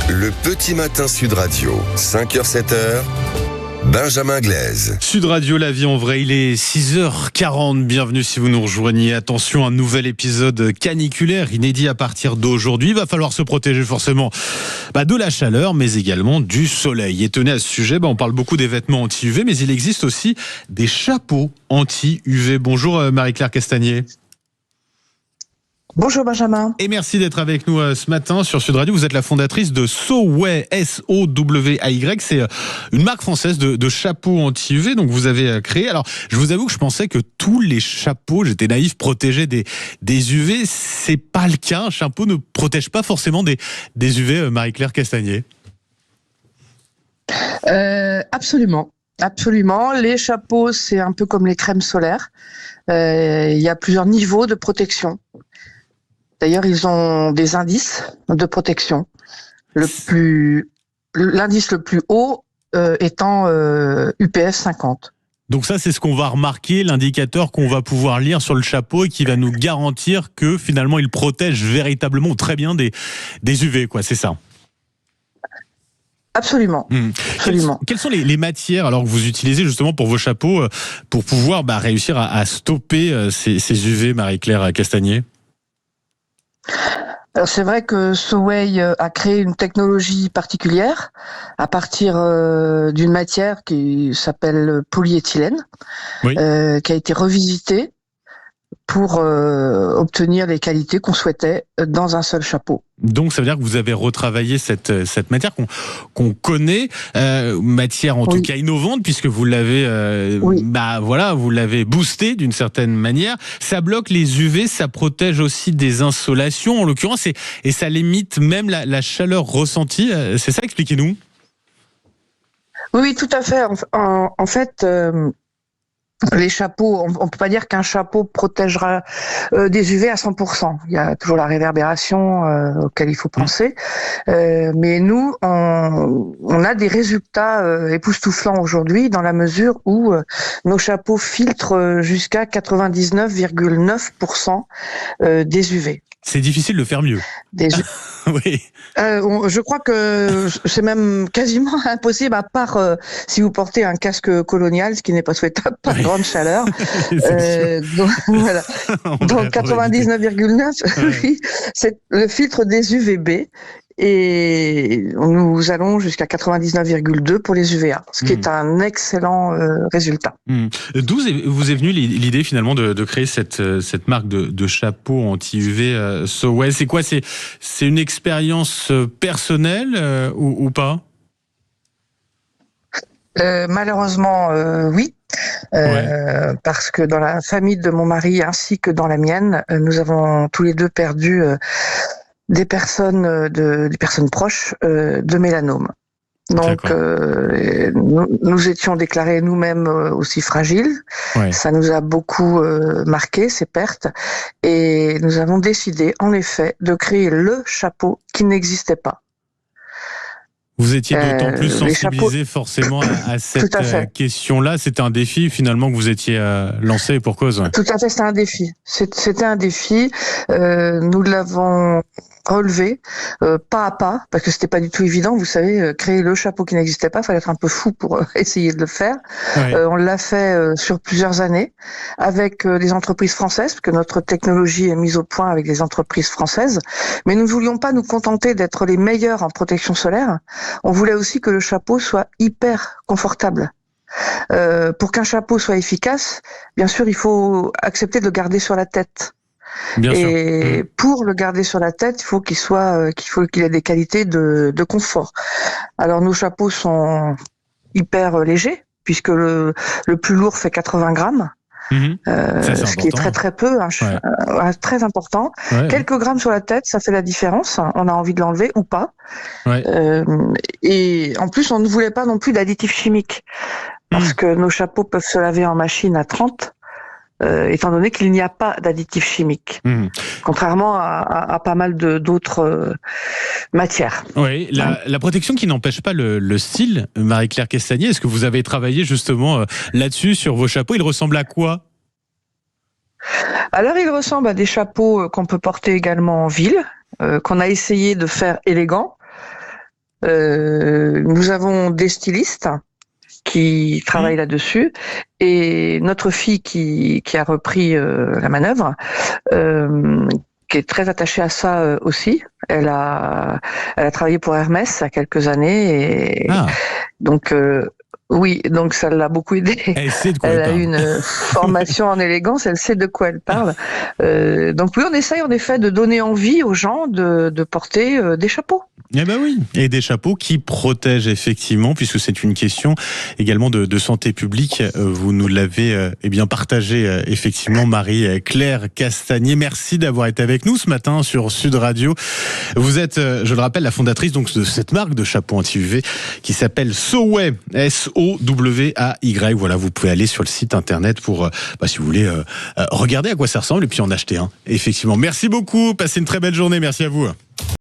Le petit matin Sud Radio, 5h-7h, Benjamin Glaise. Sud Radio, la vie en vrai, il est 6h40. Bienvenue si vous nous rejoignez. Attention, un nouvel épisode caniculaire, inédit à partir d'aujourd'hui. Il va falloir se protéger forcément de la chaleur, mais également du soleil. Et tenez, à ce sujet, on parle beaucoup des vêtements anti-UV, mais il existe aussi des chapeaux anti-UV. Bonjour Marie-Claire Castagnier. Bonjour Benjamin. Et merci d'être avec nous ce matin sur Sud Radio. Vous êtes la fondatrice de Soway, S-O-W-A-Y. C'est une marque française de chapeaux anti-UV, donc vous avez créé. Alors, je vous avoue que je pensais que tous les chapeaux, j'étais naïf, protégeaient des UV. C'est pas le cas. Un chapeau ne protège pas forcément des UV, Marie-Claire Castagnier. Absolument. Absolument. Les chapeaux, c'est un peu comme les crèmes solaires. Il y a plusieurs niveaux de protection. D'ailleurs, ils ont des indices de protection. L'indice le plus haut étant UPF 50. Donc ça, c'est ce qu'on va remarquer, l'indicateur qu'on va pouvoir lire sur le chapeau et qui va nous garantir que finalement, il protège véritablement très bien des UV, quoi. C'est ça. Absolument. Absolument. Quelles sont les matières alors que vous utilisez justement pour vos chapeaux pour pouvoir réussir à stopper ces UV, Marie-Claire Castagnier ? Alors c'est vrai que Soway a créé une technologie particulière à partir d'une matière qui s'appelle polyéthylène, oui. Qui a été revisitée pour obtenir les qualités qu'on souhaitait dans un seul chapeau. Donc ça veut dire que vous avez retravaillé cette matière qu'on connaît, matière en tout cas innovante puisque vous l'avez vous l'avez boostée d'une certaine manière. Ça bloque les UV, ça protège aussi des insolations en l'occurrence et ça limite même la chaleur ressentie. C'est ça, expliquez-nous. Oui, tout à fait. En fait. Les chapeaux, on peut pas dire qu'un chapeau protégera des UV à 100%. Il y a toujours la réverbération auquel il faut penser. Mais nous, on a des résultats époustouflants aujourd'hui dans la mesure où nos chapeaux filtrent jusqu'à 99,9% des UV. C'est difficile de faire mieux. Oui. Je crois que c'est même quasiment impossible, à part si vous portez un casque colonial, ce qui n'est pas souhaitable par grande chaleur. Donc, voilà. Donc 99,9, oui, c'est le filtre des UVB. Et nous allons jusqu'à 99,2 pour les UVA, ce qui est un excellent résultat. D'où vous est venue l'idée finalement de créer cette marque de chapeau anti-UV Soway? C'est quoi? C'est une expérience personnelle ou pas? Malheureusement, oui. Parce que dans la famille de mon mari ainsi que dans la mienne, nous avons tous les deux perdu des personnes proches de mélanome. Donc nous étions déclarés nous-mêmes aussi fragiles. Ouais. Ça nous a beaucoup marqué, ces pertes, et nous avons décidé en effet de créer le chapeau qui n'existait pas. Vous étiez d'autant plus sensibilisé forcément à cette question-là. C'était un défi finalement que vous étiez lancé pour cause. Tout à fait, c'était un défi. C'était un défi. Nous l'avons relevé pas à pas, parce que c'était pas du tout évident. Vous savez, créer le chapeau qui n'existait pas, il fallait être un peu fou pour essayer de le faire. Ouais. On l'a fait sur plusieurs années avec des entreprises françaises, parce que notre technologie est mise au point avec des entreprises françaises. Mais nous ne voulions pas nous contenter d'être les meilleurs en protection solaire. On voulait aussi que le chapeau soit hyper confortable. Pour qu'un chapeau soit efficace, bien sûr, il faut accepter de le garder sur la tête. Bien et sûr. Pour le garder sur la tête, il faut qu'il ait des qualités de confort. Alors nos chapeaux sont hyper légers, puisque le plus lourd fait 80 grammes. Ce qui est très très peu, très important. Ouais. Quelques grammes sur la tête, ça fait la différence. On a envie de l'enlever ou pas. Ouais. Et en plus, on ne voulait pas non plus d'additifs chimiques, parce que nos chapeaux peuvent se laver en machine à 30. Étant donné qu'il n'y a pas d'additifs chimiques, contrairement à pas mal d'autres matières. Oui, la protection qui n'empêche pas le style, Marie-Claire Castagnier, est-ce que vous avez travaillé justement là-dessus sur vos chapeaux? Ils ressemblent à quoi? Alors, ils ressemblent à des chapeaux qu'on peut porter également en ville, qu'on a essayé de faire élégants. Nous avons des stylistes qui travaillent là-dessus, et notre fille qui a repris la manœuvre, qui est très attachée à ça aussi. Elle a travaillé pour Hermès il y a quelques années, et donc oui, donc ça l'a beaucoup aidée. Elle a eu une formation en élégance, elle sait de quoi elle parle. Donc oui, on essaye en effet de donner envie aux gens de porter des chapeaux. Eh ben oui, et des chapeaux qui protègent effectivement, puisque c'est une question également de santé publique. Vous nous l'avez bien partagé effectivement, Marie-Claire Castagnier. Merci d'avoir été avec nous ce matin sur Sud Radio. Vous êtes, je le rappelle, la fondatrice donc de cette marque de chapeaux anti-UV qui s'appelle Soway, S-O-W-A-Y. Voilà, vous pouvez aller sur le site internet pour, si vous voulez, regarder à quoi ça ressemble et puis en acheter un. Effectivement. Merci beaucoup. Passez une très belle journée. Merci à vous.